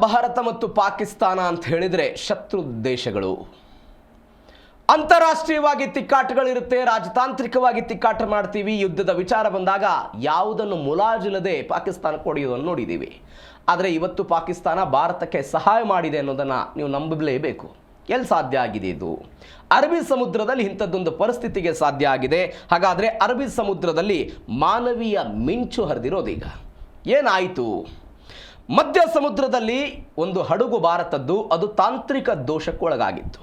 ಭಾರತ ಮತ್ತು ಪಾಕಿಸ್ತಾನ ಅಂತ ಹೇಳಿದ್ರೆ ಶತ್ರು ದೇಶಗಳು. ಅಂತಾರಾಷ್ಟ್ರೀಯವಾಗಿ ತಿಕ್ಕಾಟಗಳಿರುತ್ತೆ, ರಾಜತಾಂತ್ರಿಕವಾಗಿ ತಿಕ್ಕಾಟ ಮಾಡ್ತೀವಿ. ಯುದ್ಧದ ವಿಚಾರ ಬಂದಾಗ ಯಾವುದನ್ನು ಮುಲಾಜಿಲ್ಲದೆ ಪಾಕಿಸ್ತಾನಕ್ಕೆ ಹೊಡೆಯೋದನ್ನು ನೋಡಿದ್ದೀವಿ. ಆದರೆ ಇವತ್ತು ಪಾಕಿಸ್ತಾನ ಭಾರತಕ್ಕೆ ಸಹಾಯ ಮಾಡಿದೆ ಅನ್ನೋದನ್ನು ನೀವು ನಂಬಲೇಬೇಕು. ಎಲ್ಲಿ ಸಾಧ್ಯ ಆಗಿದೆ ಇದು? ಅರಬ್ಬಿ ಸಮುದ್ರದಲ್ಲಿ ಇಂಥದ್ದೊಂದು ಪರಿಸ್ಥಿತಿಗೆ ಸಾಧ್ಯ ಆಗಿದೆ. ಹಾಗಾದರೆ ಅರಬ್ಬಿ ಸಮುದ್ರದಲ್ಲಿ ಮಾನವೀಯ ಮಿಂಚು ಹರಿದಿರೋದೀಗ ಏನಾಯಿತು? ಮಧ್ಯ ಸಮುದ್ರದಲ್ಲಿ ಒಂದು ಹಡಗು ಭಾರತದ್ದು, ಅದು ತಾಂತ್ರಿಕ ದೋಷಕ್ಕೊಳಗಾಗಿತ್ತು.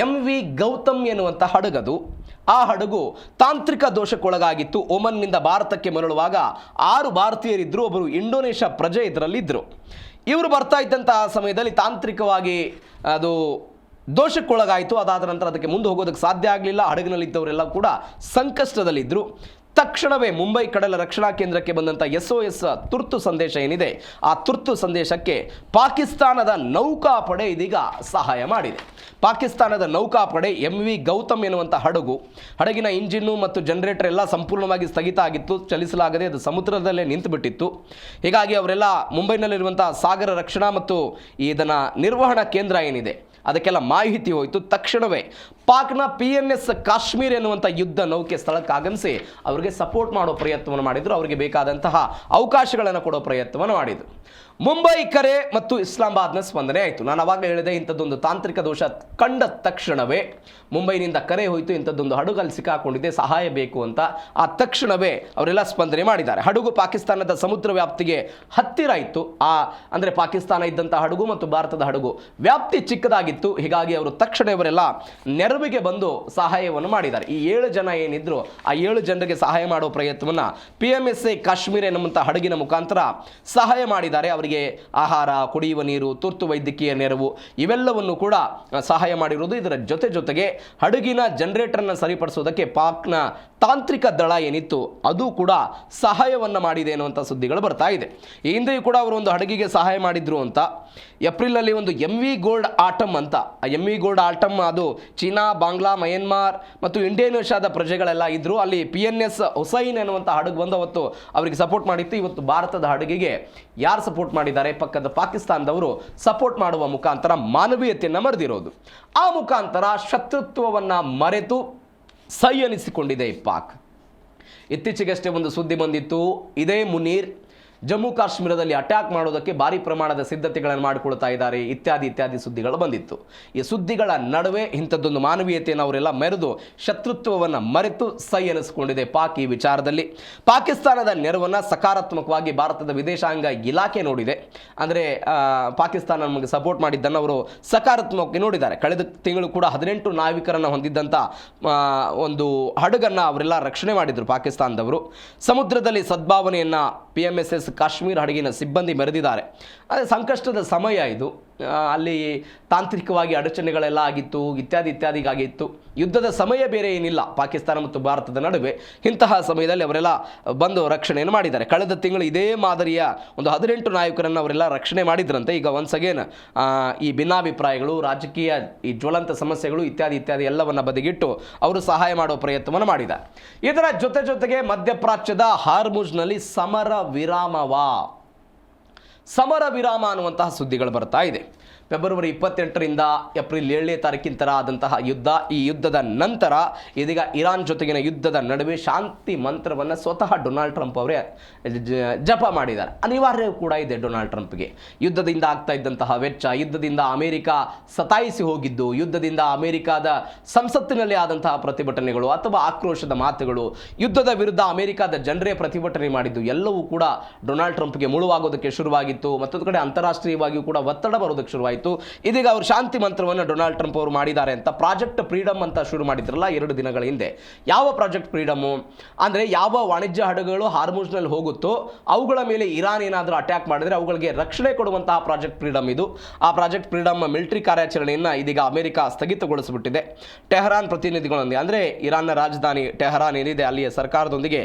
MV ಗೌತಮ್ ಎನ್ನುವಂಥ ಹಡಗದು. ಆ ಹಡಗು ತಾಂತ್ರಿಕ ದೋಷಕ್ಕೊಳಗಾಗಿತ್ತು. ಒಮನ್ನಿಂದ ಭಾರತಕ್ಕೆ ಮರಳುವಾಗ 6 ಭಾರತೀಯರಿದ್ದರು, ಒಬ್ಬರು ಇಂಡೋನೇಷ್ಯಾ ಪ್ರಜೆ ಇದರಲ್ಲಿದ್ದರು. ಇವರು ಬರ್ತಾ ಇದ್ದಂತಹ ಸಮಯದಲ್ಲಿ ತಾಂತ್ರಿಕವಾಗಿ ಅದು ದೋಷಕ್ಕೊಳಗಾಯಿತು. ಅದಾದ ನಂತರ ಅದಕ್ಕೆ ಮುಂದೆ ಹೋಗೋದಕ್ಕೆ ಸಾಧ್ಯ ಆಗಲಿಲ್ಲ. ಹಡಗಿನಲ್ಲಿದ್ದವರೆಲ್ಲ ಕೂಡ ಸಂಕಷ್ಟದಲ್ಲಿದ್ದರು. ತಕ್ಷಣವೇ ಮುಂಬೈ ಕಡಲ ರಕ್ಷಣಾ ಕೇಂದ್ರಕ್ಕೆ ಬಂದಂಥ SOS ತುರ್ತು ಸಂದೇಶ ಏನಿದೆ, ಆ ತುರ್ತು ಸಂದೇಶಕ್ಕೆ ಪಾಕಿಸ್ತಾನದ ನೌಕಾಪಡೆ ಇದೀಗ ಸಹಾಯ ಮಾಡಿದೆ. ಪಾಕಿಸ್ತಾನದ ನೌಕಾಪಡೆ MV ಗೌತಮ್ ಎನ್ನುವಂಥ ಹಡಗಿನ ಇಂಜಿನ್ನು ಮತ್ತು ಜನರೇಟರ್ ಎಲ್ಲ ಸಂಪೂರ್ಣವಾಗಿ ಸ್ಥಗಿತ ಆಗಿತ್ತು, ಚಲಿಸಲಾಗದೆ ಅದು ಸಮುದ್ರದಲ್ಲೇ ನಿಂತುಬಿಟ್ಟಿತ್ತು. ಹೀಗಾಗಿ ಅವರೆಲ್ಲ ಮುಂಬೈನಲ್ಲಿರುವಂಥ ಸಾಗರ ರಕ್ಷಣಾ ಮತ್ತು ಇದನ್ನು ನಿರ್ವಹಣಾ ಕೇಂದ್ರ ಏನಿದೆ ಅದಕ್ಕೆಲ್ಲ ಮಾಹಿತಿ ಹೋಯಿತು. ತಕ್ಷಣವೇ ಪಾಕ್ನ PNS ಕಾಶ್ಮೀರ್ ಎನ್ನುವಂಥ ಯುದ್ಧ ನೌಕೆ ಸ್ಥಳಕ್ಕೆ ಆಗಮಿಸಿ ಅವರಿಗೆ ಸಪೋರ್ಟ್ ಮಾಡೋ ಪ್ರಯತ್ನವನ್ನು ಮಾಡಿದರು. ಅವರಿಗೆ ಬೇಕಾದಂತಹ ಅವಕಾಶಗಳನ್ನು ಕೊಡೋ ಪ್ರಯತ್ನವನ್ನು ಮಾಡಿದರು. ಮುಂಬೈ ಕರೆ ಮತ್ತು ಇಸ್ಲಾಮಾಬಾದ್ನ ಸ್ಪಂದನೆ ಆಯಿತು. ನಾನು ಅವಾಗ ಹೇಳಿದೆ, ಇಂಥದ್ದೊಂದು ತಾಂತ್ರಿಕ ದೋಷ ಕಂಡ ತಕ್ಷಣವೇ ಮುಂಬೈನಿಂದ ಕರೆ ಹೋಯಿತು, ಇಂಥದ್ದೊಂದು ಹಡಗಲ್ಲಿ ಸಿಕ್ಕಾಕೊಂಡಿದೆ, ಸಹಾಯ ಬೇಕು ಅಂತ. ಆ ತಕ್ಷಣವೇ ಅವರೆಲ್ಲ ಸ್ಪಂದನೆ ಮಾಡಿದ್ದಾರೆ. ಹಡಗು ಪಾಕಿಸ್ತಾನದ ಸಮುದ್ರ ವ್ಯಾಪ್ತಿಗೆ ಹತ್ತಿರ ಇತ್ತು. ಅಂದರೆ ಪಾಕಿಸ್ತಾನ ಇದ್ದಂಥ ಹಡಗು ಮತ್ತು ಭಾರತದ ಹಡಗು ವ್ಯಾಪ್ತಿ ಚಿಕ್ಕದಾಗಿತ್ತು. ಹೀಗಾಗಿ ಅವರು ತಕ್ಷಣ ಇವರೆಲ್ಲ ನೆರವಿಗೆ ಬಂದು ಸಹಾಯವನ್ನು ಮಾಡಿದ್ದಾರೆ. ಈ 7 ಜನ ಏನಿದ್ರು ಆ 7 ಜನರಿಗೆ ಸಹಾಯ ಮಾಡೋ ಪ್ರಯತ್ನವನ್ನು PMSA ಕಾಶ್ಮೀರ್ ಎನ್ನುವಂಥ ಹಡಗಿನ ಮುಖಾಂತರ ಸಹಾಯ ಮಾಡಿದ್ದಾರೆ. ಅವರಿಗೆ ಆಹಾರ, ಕುಡಿಯುವ ನೀರು, ತುರ್ತು ವೈದ್ಯಕೀಯ ನೆರವು ಇವೆಲ್ಲವನ್ನು ಕೂಡ ಸಹಾಯ ಮಾಡಿರುವುದು. ಇದರ ಜೊತೆಗೆ ಹಡಗಿನ ಜನರೇಟರ್ನ ಸರಿಪಡಿಸೋದಕ್ಕೆ ಪಾಕ್ನ ತಾಂತ್ರಿಕ ದಳ ಏನಿತ್ತು ಅದು ಕೂಡ ಸಹಾಯವನ್ನು ಮಾಡಿದೆ ಅನ್ನುವಂಥ ಸುದ್ದಿಗಳು ಬರ್ತಾ ಇದೆ. ಈ ಹಿಂದೆಯೂ ಕೂಡ ಅವರು ಒಂದು ಹಡಗಿಗೆ ಸಹಾಯ ಮಾಡಿದ್ರು ಅಂತ. ಏಪ್ರಿಲಲ್ಲಿ ಒಂದು MV ಗೋಲ್ಡ್ ಆಟಮ್ ಅಂತ, MV ಗೋಲ್ಡ್ ಆಟಮ್ ಅದು ಚೀನಾ, ಬಾಂಗ್ಲಾ, ಮಯನ್ಮಾರ್ ಮತ್ತು ಇಂಡೋನೇಷ್ಯಾದ ಪ್ರಜೆಗಳೆಲ್ಲ ಇದ್ದರು. ಅಲ್ಲಿ PNS ಹುಸೈನ್ ಎನ್ನುವಂಥ ಹಡಗು ಬಂದು ಅವತ್ತು ಅವರಿಗೆ ಸಪೋರ್ಟ್ ಮಾಡಿತ್ತು. ಇವತ್ತು ಭಾರತದ ಹಡಗಿಗೆ ಯಾರು ಸಪೋರ್ಟ್ ಮಾಡಿದ್ದಾರೆ? ಪಕ್ಕದ ಪಾಕಿಸ್ತಾನದವರು ಸಪೋರ್ಟ್ ಮಾಡುವ ಮುಖಾಂತರ ಮಾನವೀಯತೆಯನ್ನು ಮರೆದಿರೋದು. ಆ ಮುಖಾಂತರ ಶತ್ರುತ್ವವನ್ನು ಮರೆತು ಸೈ ಎನಿಸಿಕೊಂಡಿದೆ ಪಾಕ್. ಇತ್ತೀಚೆಗಷ್ಟೇ ಒಂದು ಸುದ್ದಿ ಬಂದಿತ್ತು, ಇದೇ ಮುನೀರ್ ಜಮ್ಮು ಕಾಶ್ಮೀರದಲ್ಲಿ ಅಟ್ಯಾಕ್ ಮಾಡೋದಕ್ಕೆ ಭಾರಿ ಪ್ರಮಾಣದ ಸಿದ್ಧತೆಗಳನ್ನು ಮಾಡಿಕೊಳ್ತಾ ಇದ್ದಾರೆ, ಇತ್ಯಾದಿ ಸುದ್ದಿಗಳು ಬಂದಿತ್ತು. ಈ ಸುದ್ದಿಗಳ ನಡುವೆ ಇಂಥದ್ದೊಂದು ಮಾನವೀಯತೆಯನ್ನು ಅವರೆಲ್ಲ ಮೆರೆದು ಶತ್ರುತ್ವವನ್ನು ಮರೆತು ಸೈ ಎನಿಸಿಕೊಂಡಿದೆ ಪಾಕ್. ಈ ವಿಚಾರದಲ್ಲಿ ಪಾಕಿಸ್ತಾನದ ನೆರವನ್ನು ಸಕಾರಾತ್ಮಕವಾಗಿ ಭಾರತದ ವಿದೇಶಾಂಗ ಇಲಾಖೆ ನೋಡಿದೆ. ಅಂದರೆ ಪಾಕಿಸ್ತಾನ ನಮಗೆ ಸಪೋರ್ಟ್ ಮಾಡಿದ್ದನ್ನು ಅವರು ಸಕಾರಾತ್ಮಕವಾಗಿ ನೋಡಿದ್ದಾರೆ. ಕಳೆದ ತಿಂಗಳು ಕೂಡ 18 ನಾವಿಕರನ್ನು ಹೊಂದಿದ್ದಂಥ ಒಂದು ಹಡಗನ್ನು ಅವರೆಲ್ಲ ರಕ್ಷಣೆ ಮಾಡಿದರು ಪಾಕಿಸ್ತಾನದವರು. ಸಮುದ್ರದಲ್ಲಿ ಸದ್ಭಾವನೆಯನ್ನು PMSS ಕಾಶ್ಮೀರ್ ಹಡಗಿನ ಸಿಬ್ಬಂದಿ ಮೆರೆದಿದ್ದಾರೆ. ಅದೇ ಸಂಕಷ್ಟದ ಸಮಯ ಇದು. ಅಲ್ಲಿ ತಾಂತ್ರಿಕವಾಗಿ ಅಡಚಣೆಗಳೆಲ್ಲ ಆಗಿತ್ತು, ಇತ್ಯಾದಿಗಾಗಿತ್ತು. ಯುದ್ಧದ ಸಮಯ ಬೇರೆ ಏನಿಲ್ಲ ಪಾಕಿಸ್ತಾನ ಮತ್ತು ಭಾರತದ ನಡುವೆ. ಇಂತಹ ಸಮಯದಲ್ಲಿ ಅವರೆಲ್ಲ ಬಂದು ರಕ್ಷಣೆಯನ್ನು ಮಾಡಿದ್ದಾರೆ. ಕಳೆದ ತಿಂಗಳು ಇದೇ ಮಾದರಿಯ ಒಂದು 18 ನಾಯಕರನ್ನು ಅವರೆಲ್ಲ ರಕ್ಷಣೆ ಮಾಡಿದ್ರಂತೆ. ಈಗ ಒನ್ಸ್ ಅಗೇನ್ ಈ ಭಿನ್ನಾಭಿಪ್ರಾಯಗಳು, ರಾಜಕೀಯ ಈ ಜ್ವಲಂತ ಸಮಸ್ಯೆಗಳು ಇತ್ಯಾದಿ ಎಲ್ಲವನ್ನು ಬದಿಗಿಟ್ಟು ಅವರು ಸಹಾಯ ಮಾಡೋ ಪ್ರಯತ್ನವನ್ನು ಮಾಡಿದ್ದಾರೆ. ಇದರ ಜೊತೆಗೆ ಮಧ್ಯಪ್ರಾಚ್ಯದ ಹಾರ್ಮುಜ್ನಲ್ಲಿ ಸಮರ ವಿರಾಮ ಅನ್ನುವಂತಹ ಸುದ್ದಿಗಳು ಬರ್ತಾ ಇದೆ. ಫೆಬ್ರವರಿ 28ರಿಂದ ಏಪ್ರಿಲ್ 7ನೇ ತಾರೀಕಿನ ತರ ಆದಂತಹ ಯುದ್ಧ. ಈ ಯುದ್ಧದ ನಂತರ ಇದೀಗ ಇರಾನ್ ಜೊತೆಗಿನ ಯುದ್ಧದ ನಡುವೆ ಶಾಂತಿ ಮಂತ್ರವನ್ನು ಸ್ವತಃ ಡೊನಾಲ್ಡ್ ಟ್ರಂಪ್ ಅವರೇ ಜಪ ಮಾಡಿದ್ದಾರೆ. ಅನಿವಾರ್ಯ ಕೂಡ ಇದೆ ಡೊನಾಲ್ಡ್ ಟ್ರಂಪ್ಗೆ. ಯುದ್ಧದಿಂದ ಆಗ್ತಾ ಇದ್ದಂತಹ ವೆಚ್ಚ, ಯುದ್ಧದಿಂದ ಅಮೆರಿಕ ಸತಾಯಿಸಿ ಹೋಗಿದ್ದು, ಯುದ್ಧದಿಂದ ಅಮೆರಿಕಾದ ಸಂಸತ್ತಿನಲ್ಲಿ ಆದಂತಹ ಪ್ರತಿಭಟನೆಗಳು ಅಥವಾ ಆಕ್ರೋಶದ ಮಾತುಗಳು, ಯುದ್ಧದ ವಿರುದ್ಧ ಅಮೆರಿಕಾದ ಜನರೇ ಪ್ರತಿಭಟನೆ ಮಾಡಿದ್ದು ಎಲ್ಲವೂ ಕೂಡ ಡೊನಾಲ್ಡ್ ಟ್ರಂಪ್ಗೆ ಮುಳುವಾಗೋದಕ್ಕೆ ಶುರುವಾಗಿತ್ತು. ಮತ್ತೊಂದು ಕಡೆ ಅಂತಾರಾಷ್ಟ್ರೀಯವಾಗಿಯೂ ಕೂಡ ಒತ್ತಡ ಬರೋದಕ್ಕೆ ಶುರುವಾಯಿತು. ಇದೀಗ ಅವರು ಶಾಂತಿ ಮಂತ್ರವನ್ನು ಡೊನಾಲ್ಡ್ ಟ್ರಂಪ್ ಅವರು ಮಾಡಿದ್ದಾರೆ ಅಂತ ಪ್ರಾಜೆಕ್ಟ್ ಫ್ರೀಡಮ್ ಅಂತ ಶುರು ಮಾಡಿದ್ರಲ್ಲ 2 ದಿನಗಳ ಹಿಂದೆ. ಯಾವ ಪ್ರಾಜೆಕ್ಟ್ ಫ್ರೀಡಮು ಅಂದರೆ ಯಾವ ವಾಣಿಜ್ಯ ಹಡಗುಗಳು ಹಾರ್ಮುಜ್ನಲ್ಲಿ ಹೋಗುತ್ತೋ ಅವುಗಳ ಮೇಲೆ ಇರಾನ್ ಏನಾದರೂ ಅಟ್ಯಾಕ್ ಮಾಡಿದರೆ ಅವುಗಳಿಗೆ ರಕ್ಷಣೆ ಕೊಡುವಂತಹ ಪ್ರಾಜೆಕ್ಟ್ ಫ್ರೀಡಮ್ ಇದು. ಆ ಪ್ರಾಜೆಕ್ಟ್ ಫ್ರೀಡಮ್ ಮಿಲಿಟರಿ ಕಾರ್ಯಾಚರಣೆಯನ್ನು ಇದೀಗ ಅಮೆರಿಕ ಸ್ಥಗಿತಗೊಳಿಸಿಬಿಟ್ಟಿದೆ. ಟೆಹರಾನ್ ಪ್ರತಿನಿಧಿಗಳೊಂದಿಗೆ, ಅಂದರೆ ಇರಾನ್ನ ರಾಜಧಾನಿ ಟೆಹರಾನ್ ಏನಿದೆ ಅಲ್ಲಿಯ ಸರ್ಕಾರದೊಂದಿಗೆ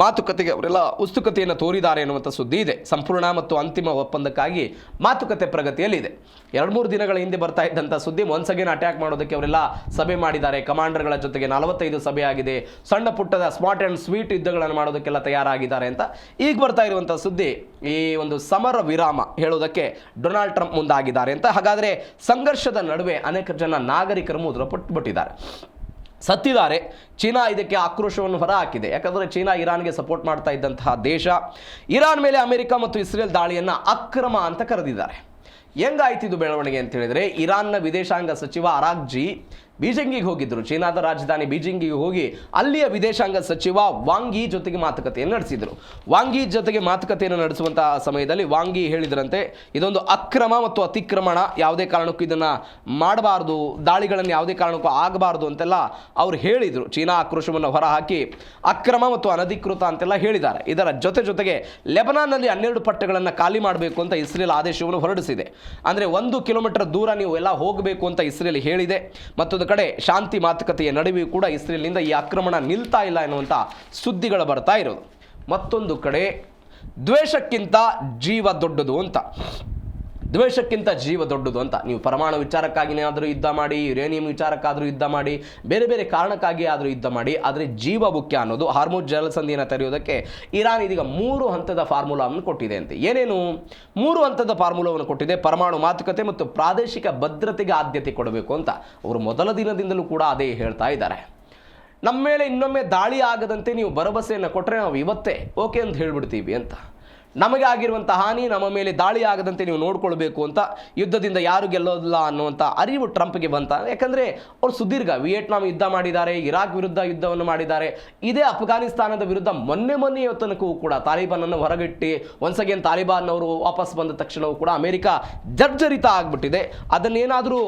ಮಾತುಕತೆಗೆ ಅವರೆಲ್ಲ ಉತ್ಸುಕತೆಯನ್ನು ತೋರಿದ್ದಾರೆ ಎನ್ನುವಂಥ ಸುದ್ದಿ ಇದೆ. ಸಂಪೂರ್ಣ ಮತ್ತು ಅಂತಿಮ ಒಪ್ಪಂದಕ್ಕಾಗಿ ಮಾತುಕತೆ ಪ್ರಗತಿಯಲ್ಲಿದೆ. 2-3 ದಿನಗಳ ಹಿಂದೆ ಬರ್ತಾ ಇದ್ದಂಥ ಸುದ್ದಿ, ಒನ್ಸ್ ಅಗೇನ್ ಅಟ್ಯಾಕ್ ಮಾಡೋದಕ್ಕೆ ಅವರೆಲ್ಲ ಸಭೆ ಮಾಡಿದ್ದಾರೆ. ಕಮಾಂಡರ್ಗಳ ಜೊತೆಗೆ 45 ಸಭೆ ಆಗಿದೆ, ಸಣ್ಣ ಪುಟ್ಟದ ಸ್ಮಾರ್ಟ್ ಆ್ಯಂಡ್ ಸ್ವೀಟ್ ಯುದ್ಧಗಳನ್ನು ಮಾಡೋದಕ್ಕೆಲ್ಲ ತಯಾರಾಗಿದ್ದಾರೆ ಅಂತ ಈಗ ಬರ್ತಾ ಇರುವಂಥ ಸುದ್ದಿ. ಈ ಒಂದು ಸಮರ ವಿರಾಮ ಹೇಳೋದಕ್ಕೆ ಡೊನಾಲ್ಡ್ ಟ್ರಂಪ್ ಮುಂದಾಗಿದ್ದಾರೆ ಅಂತ. ಹಾಗಾದರೆ ಸಂಘರ್ಷದ ನಡುವೆ ಅನೇಕ ಜನ ನಾಗರಿಕರು ಮುದ್ರಪಟ್ಟುಬಿಟ್ಟಿದ್ದಾರೆ, ಸತ್ತಿದ್ದಾರೆ. ಚೀನಾ ಇದಕ್ಕೆ ಆಕ್ರೋಶವನ್ನು ಹೊರಹಾಕಿದೆ. ಯಾಕಂದರೆ ಚೀನಾ ಇರಾನ್ಗೆ ಸಪೋರ್ಟ್ ಮಾಡ್ತಾ ಇದ್ದಂತಹ ದೇಶ. ಇರಾನ್ ಮೇಲೆ ಅಮೆರಿಕ ಮತ್ತು ಇಸ್ರೇಲ್ ದಾಳಿಯನ್ನು ಅಕ್ರಮ ಅಂತ ಕರೆದಿದ್ದಾರೆ. ಹೆಂಗಾಯ್ತು ಇದು ಬೆಳವಣಿಗೆ ಅಂತ ಹೇಳಿದರೆ, ಇರಾನ್ನ ವಿದೇಶಾಂಗ ಸಚಿವ ಅರಾಕ್ಜಿ ಬೀಜಿಂಗಿಗೆ ಹೋಗಿದ್ದರು. ಚೀನಾದ ರಾಜಧಾನಿ ಬೀಜಿಂಗಿಗೆ ಹೋಗಿ ಅಲ್ಲಿಯ ವಿದೇಶಾಂಗ ಸಚಿವ ವಾಂಗ್ ಯಿ ಜೊತೆಗೆ ಮಾತುಕತೆಯನ್ನು ನಡೆಸಿದರು. ವಾಂಗ್ ಯಿ ಜೊತೆಗೆ ಮಾತುಕತೆಯನ್ನು ನಡೆಸುವಂತಹ ಸಮಯದಲ್ಲಿ ವಾಂಗ್ ಯಿ ಹೇಳಿದ್ರಂತೆ, ಇದೊಂದು ಅಕ್ರಮ ಮತ್ತು ಅತಿಕ್ರಮಣ, ಯಾವುದೇ ಕಾರಣಕ್ಕೂ ಇದನ್ನು ಮಾಡಬಾರ್ದು, ದಾಳಿಗಳನ್ನು ಯಾವುದೇ ಕಾರಣಕ್ಕೂ ಆಗಬಾರ್ದು ಅಂತೆಲ್ಲ ಅವ್ರು ಹೇಳಿದರು. ಚೀನಾ ಆಕ್ರೋಶವನ್ನು ಹೊರಹಾಕಿ ಅಕ್ರಮ ಮತ್ತು ಅನಧಿಕೃತ ಅಂತೆಲ್ಲ ಹೇಳಿದ್ದಾರೆ. ಇದರ ಜೊತೆಗೆ ಲೆಬನಾನ್ನಲ್ಲಿ 12 ಪಟ್ಟೆಗಳನ್ನು ಖಾಲಿ ಮಾಡಬೇಕು ಅಂತ ಇಸ್ರೇಲ್ ಆದೇಶವನ್ನು ಹೊರಡಿಸಿದೆ. ಅಂದರೆ 1 ಕಿಲೋಮೀಟರ್ ದೂರ ನೀವು ಎಲ್ಲ ಹೋಗಬೇಕು ಅಂತ ಇಸ್ರೇಲ್ ಹೇಳಿದೆ. ಮತ್ತೊಂದು ಕಡೆ ಶಾಂತಿ ಮಾತುಕತೆಯ ನಡುವೆಯೂ ಕೂಡ ಇಸ್ರೇಲ್ನಿಂದ ಈ ಆಕ್ರಮಣ ನಿಲ್ತಾ ಇಲ್ಲ ಎನ್ನುವಂಥ ಸುದ್ದಿಗಳು ಬರ್ತಾ ಇರೋದು. ಮತ್ತೊಂದು ಕಡೆ ದ್ವೇಷಕ್ಕಿಂತ ಜೀವ ದೊಡ್ಡದು ಅಂತ, ದ್ವೇಷಕ್ಕಿಂತ ಜೀವ ದೊಡ್ಡದು ಅಂತ. ನೀವು ಪರಮಾಣು ವಿಚಾರಕ್ಕಾಗಿಯೇ ಆದರೂ ಯುದ್ಧ ಮಾಡಿ, ಯುರೇನಿಯಂ ವಿಚಾರಕ್ಕಾದರೂ ಯುದ್ಧ ಮಾಡಿ, ಬೇರೆ ಬೇರೆ ಕಾರಣಕ್ಕಾಗಿ ಆದರೂ ಯುದ್ಧ ಮಾಡಿ, ಆದರೆ ಜೀವ ಮುಖ್ಯ ಅನ್ನೋದು. ಹಾರ್ಮುಜ್ ಜಲಸಂಧಿಯನ್ನು ತೆರೆಯುವುದಕ್ಕೆ ಇರಾನ್ ಇದೀಗ 3 ಹಂತದ ಫಾರ್ಮುಲಾವನ್ನು ಕೊಟ್ಟಿದೆ ಅಂತೆ. ಏನೇನು 3 ಹಂತದ ಫಾರ್ಮುಲಾವನ್ನು ಕೊಟ್ಟಿದೆ? ಪರಮಾಣು ಮಾತುಕತೆ ಮತ್ತು ಪ್ರಾದೇಶಿಕ ಭದ್ರತೆಗೆ ಆದ್ಯತೆ ಕೊಡಬೇಕು ಅಂತ ಅವರು ಮೊದಲ ದಿನದಿಂದಲೂ ಕೂಡ ಅದೇ ಹೇಳ್ತಾ ಇದ್ದಾರೆ. ನಮ್ಮ ಮೇಲೆ ಇನ್ನೊಮ್ಮೆ ದಾಳಿ ಆಗದಂತೆ ನೀವು ಭರವಸೆಯನ್ನು ಕೊಟ್ಟರೆ ನಾವು ಇವತ್ತೇ ಓಕೆ ಅಂತ ಹೇಳ್ಬಿಡ್ತೀವಿ ಅಂತ. ನಮಗೆ ಆಗಿರುವಂಥ ಹಾನಿ, ನಮ್ಮ ಮೇಲೆ ದಾಳಿ ಆಗದಂತೆ ನೀವು ನೋಡ್ಕೊಳ್ಬೇಕು ಅಂತ, ಯುದ್ಧದಿಂದ ಯಾರು ಗೆಲ್ಲೋದಿಲ್ಲ ಅನ್ನುವಂಥ ಅರಿವು ಟ್ರಂಪ್ಗೆ ಬಂತ. ಯಾಕಂದರೆ ಅವರು ಸುದೀರ್ಘ ವಿಯೆಟ್ನಾಂ ಯುದ್ಧ ಮಾಡಿದ್ದಾರೆ, ಇರಾಕ್ ವಿರುದ್ಧ ಯುದ್ಧವನ್ನು ಮಾಡಿದ್ದಾರೆ, ಇದೇ ಅಫ್ಘಾನಿಸ್ತಾನದ ವಿರುದ್ಧ ಮೊನ್ನೆ ತನಕೂ ಕೂಡ ತಾಲಿಬಾನನ್ನು ಹೊರಗಿಟ್ಟು ಒನ್ಸ್ ಅಗೇನ್ ತಾಲಿಬಾನ್ ಅವರು ವಾಪಸ್ ಬಂದ ತಕ್ಷಣವೂ ಕೂಡ ಅಮೆರಿಕ ಜರ್ಜರಿತ ಆಗಿಬಿಟ್ಟಿದೆ. ಅದನ್ನೇನಾದರೂ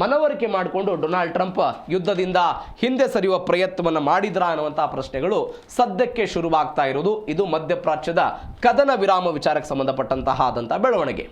ಮನವರಿಕೆ ಮಾಡಿಕೊಂಡು ಡೊನಾಲ್ಡ್ ಟ್ರಂಪ್ ಯುದ್ಧದಿಂದ ಹಿಂದೆ ಸರಿಯುವ ಪ್ರಯತ್ನವನ್ನು ಮಾಡಿದ್ರಾ ಅನ್ನುವಂಥ ಪ್ರಶ್ನೆಗಳು ಸದ್ಯಕ್ಕೆ ಶುರುವಾಗ್ತಾ ಇರೋದು. ಇದು ಮಧ್ಯಪ್ರಾಚ್ಯದ ಕದನ ವಿರಾಮ ವಿಚಾರಕ್ಕೆ ಸಂಬಂಧಪಟ್ಟಂತಹ ಬೆಳವಣಿಗೆ.